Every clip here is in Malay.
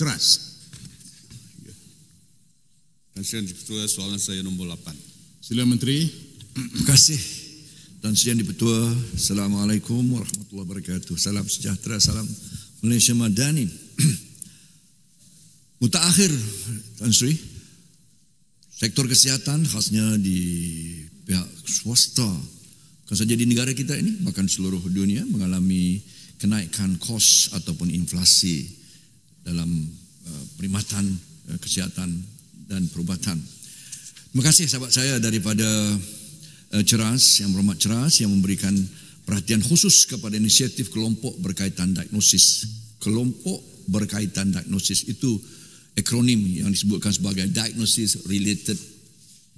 Ceras. Terima kasih, soalan saya nombor 8. Sila Menteri. Terima kasih. Dan Yang di-Pertua, Assalamualaikum warahmatullahi wabarakatuh. Salam sejahtera, salam Malaysia Madani. Mutakhir, Tan Sri, sektor kesihatan khasnya di pihak swasta, bukan saja di negara kita ini, bahkan seluruh dunia mengalami kenaikan kos ataupun inflasi dalam perkhidmatan kesihatan dan perubatan. Terima kasih sahabat saya daripada Ceras, yang berhormat Ceras, yang memberikan perhatian khusus kepada inisiatif kelompok berkaitan diagnosis. Kelompok berkaitan diagnosis itu akronim yang disebutkan sebagai Diagnosis Related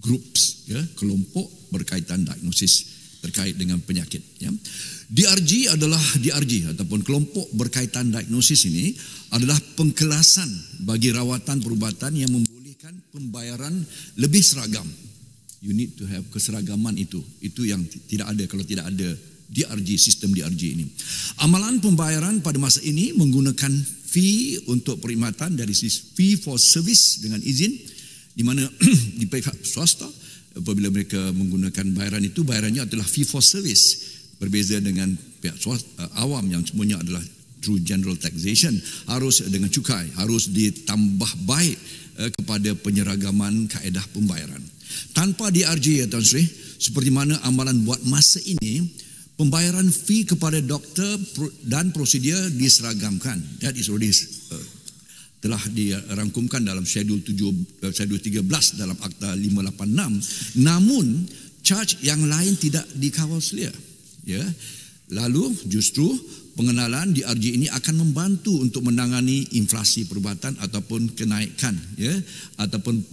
Groups, ya, kelompok berkaitan diagnosis terkait dengan penyakit. Ya. DRG ataupun kelompok berkaitan diagnosis ini adalah pengkelasan bagi rawatan perubatan yang membolehkan pembayaran lebih seragam. You need to have keseragaman itu. Itu yang tidak ada kalau tidak ada DRG, sistem DRG ini. Amalan pembayaran pada masa ini menggunakan fee untuk perkhidmatan dari fee for service dengan izin, di mana di pihak swasta apabila mereka menggunakan bayaran itu, bayarannya adalah fee for service, berbeza dengan pihak swasta, awam yang semuanya adalah through general taxation, harus dengan cukai, harus ditambah baik kepada penyeragaman kaedah pembayaran. Tanpa DRG, ya Tan Sri, seperti mana amalan buat masa ini, pembayaran fee kepada doktor dan prosedur diseragamkan. That is already telah dirangkumkan dalam Schedule 13 dalam Akta 586. Namun charge yang lain tidak dikawal selia. Ya. Lalu justru pengenalan DRG ini akan membantu untuk menangani inflasi perubatan ataupun kenaikan, ya, ataupun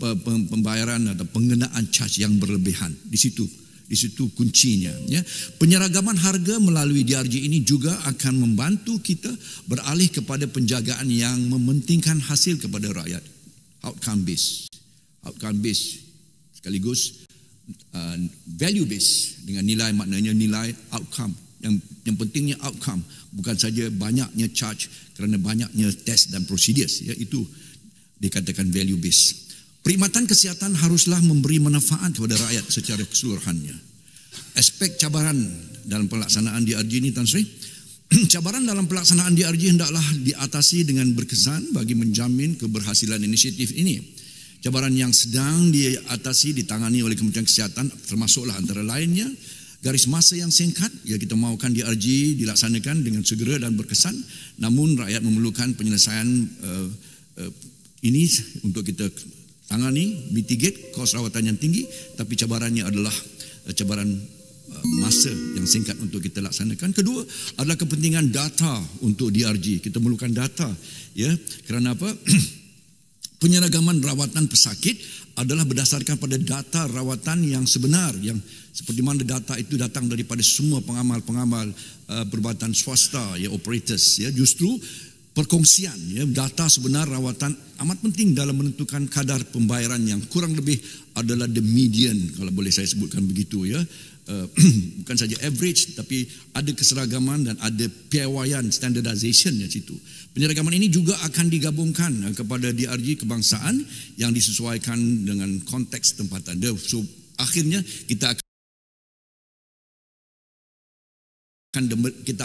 pembayaran atau pengenaan charge yang berlebihan. Di situ kuncinya. Ya. Penyeragaman harga melalui DRG ini juga akan membantu kita beralih kepada penjagaan yang mementingkan hasil kepada rakyat. Outcome based sekaligus value based, dengan nilai, maknanya nilai outcome. Yang pentingnya outcome, bukan saja banyaknya charge kerana banyaknya test dan prosedures, ya, itu dikatakan value based. Perkhidmatan kesihatan haruslah memberi manfaat kepada rakyat secara keseluruhannya. Aspek cabaran dalam pelaksanaan DRG ini, Tan Sri, cabaran dalam pelaksanaan DRG hendaklah diatasi dengan berkesan bagi menjamin keberhasilan inisiatif ini. Cabaran yang sedang diatasi ditangani oleh Kementerian Kesihatan termasuklah antara lainnya garis masa yang singkat, ya, kita mahukan DRG dilaksanakan dengan segera dan berkesan, namun rakyat memerlukan penyelesaian ini untuk kita tangani, mitigate kos rawatan yang tinggi, tapi cabarannya adalah cabaran masa yang singkat untuk kita laksanakan. Kedua adalah kepentingan data untuk DRG. Kita memerlukan data, ya, kerana apa? Penyeragaman rawatan pesakit adalah berdasarkan pada data rawatan yang sebenar, yang seperti mana data itu datang daripada semua pengamal-pengamal perubatan swasta, ya, operators, ya. Justru perkongsian, ya, data sebenar rawatan amat penting dalam menentukan kadar pembayaran yang kurang lebih adalah the median, kalau boleh saya sebutkan begitu, ya. Bukan saja average, tapi ada keseragaman dan ada piawaian, standardization di situ. Penyeragaman ini juga akan digabungkan kepada DRG kebangsaan yang disesuaikan dengan konteks tempatan. So akhirnya kita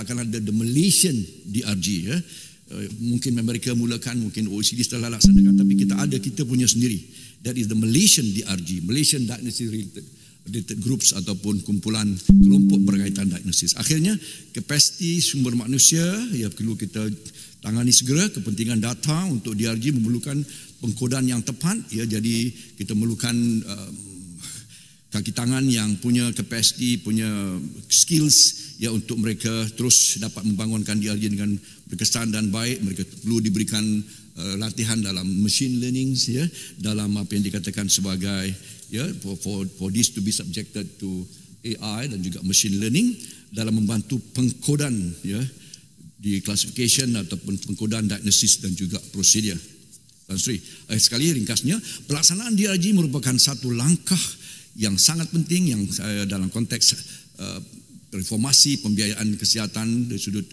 akan ada the Malaysian DRG, ya. Mungkin Amerika mulakan, mungkin OECD setelah laksanakan, tapi kita punya sendiri. That is the Malaysian DRG, Malaysian Diagnosis Related Groups ataupun kumpulan kelompok berkaitan diagnosis. Akhirnya kapasiti sumber manusia, ya, perlu kita tangani segera. Kepentingan data untuk DRG memerlukan pengkodan yang tepat, ya, jadi kita memerlukan kaki tangan yang punya kapasiti, punya skills, ya, untuk mereka terus dapat membangunkan DRG dengan berkesan dan baik. Mereka perlu diberikan latihan dalam machine learning, ya, dalam apa yang dikatakan sebagai, ya, for this to be subjected to AI dan juga machine learning dalam membantu pengkodan, ya, di classification ataupun pengkodan diagnosis dan juga prosedur. Tan Sri, sekali ringkasnya, pelaksanaan DRG merupakan satu langkah yang sangat penting yang dalam konteks reformasi pembiayaan kesihatan dari sudut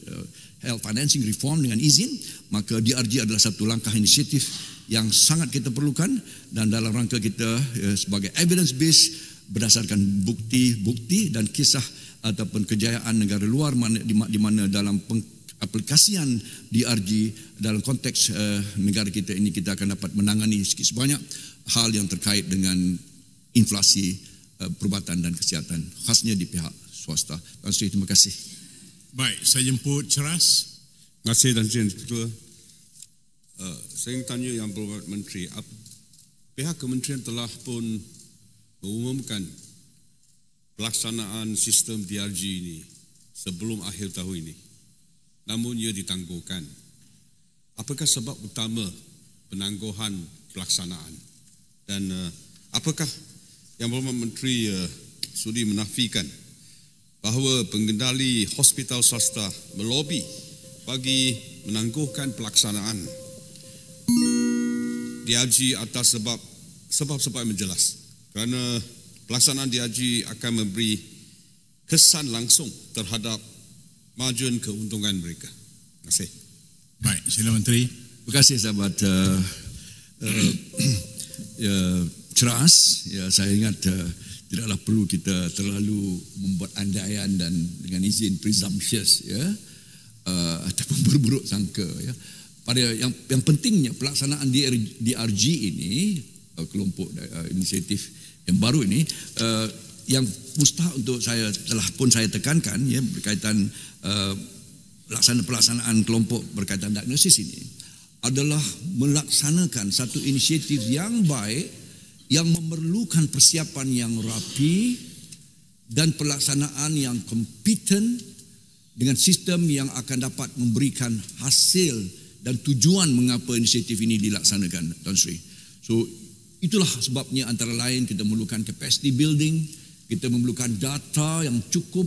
health financing reform dengan izin, maka DRG adalah satu langkah inisiatif yang sangat kita perlukan, dan dalam rangka kita sebagai evidence based berdasarkan bukti-bukti dan kisah ataupun kejayaan negara luar di mana dalam aplikasian DRG dalam konteks negara kita ini, kita akan dapat menangani sikit sebanyak hal yang terkait dengan inflasi perubatan dan kesihatan, khasnya di pihak swasta. Tuan Sri, terima kasih. Baik, saya jemput Ceras. Terima kasih Tuan Sri Ketua. Saya ingin tanya Yang Berhormat Menteri, pihak kementerian telah pun mengumumkan pelaksanaan sistem DRG ini sebelum akhir tahun ini, namun ia ditangguhkan. Apakah sebab utama penangguhan pelaksanaan, dan apakah Yang Berhormat Menteri sudi menafikan bahawa pengendali hospital swasta melobi bagi menangguhkan pelaksanaan DRG atas sebab-sebab yang menjelas, kerana pelaksanaan DRG akan memberi kesan langsung terhadap margin keuntungan mereka. Terima kasih. Baik, sila Menteri. Terima kasih sahabat Ceras. Ya, saya ingat tidaklah perlu kita terlalu membuat andaian dan dengan izin presumptuous, ya, ataupun berburuk sangka, ya. Pada yang pentingnya pelaksanaan DRG ini, kelompok inisiatif yang baru ini, yang mustahak untuk saya saya tekankan, ya, berkaitan pelaksanaan kelompok berkaitan diagnosis ini adalah melaksanakan satu inisiatif yang baik yang memerlukan persiapan yang rapi dan pelaksanaan yang kompeten dengan sistem yang akan dapat memberikan hasil dan tujuan mengapa inisiatif ini dilaksanakan, Tuan Sri. So, itulah sebabnya antara lain kita memerlukan capacity building, kita memerlukan data yang cukup,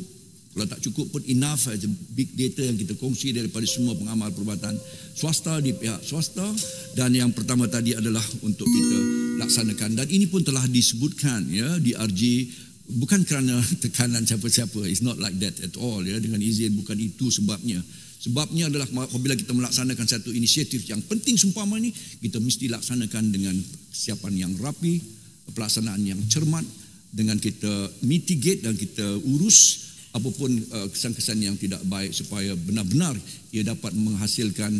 kalau tak cukup pun enough, big data yang kita kongsi daripada semua pengamal perubatan swasta di pihak swasta, dan yang pertama tadi adalah untuk kita laksanakan, dan ini pun telah disebutkan, ya, DRG bukan kerana tekanan siapa-siapa, it's not like that at all, ya, dengan izin, bukan itu sebabnya. Sebabnya adalah apabila kita melaksanakan satu inisiatif yang penting seumpama ini, kita mesti laksanakan dengan kesiapan yang rapi, pelaksanaan yang cermat, dengan kita mitigate dan kita urus apapun kesan-kesan yang tidak baik supaya benar-benar ia dapat menghasilkan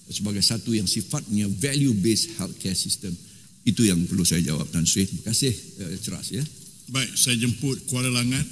sebagai satu yang sifatnya value based healthcare system. Itu yang perlu saya jawab, Tan Sri. Terima kasih Ceras, ya. Baik, saya jemput Kuala Langat.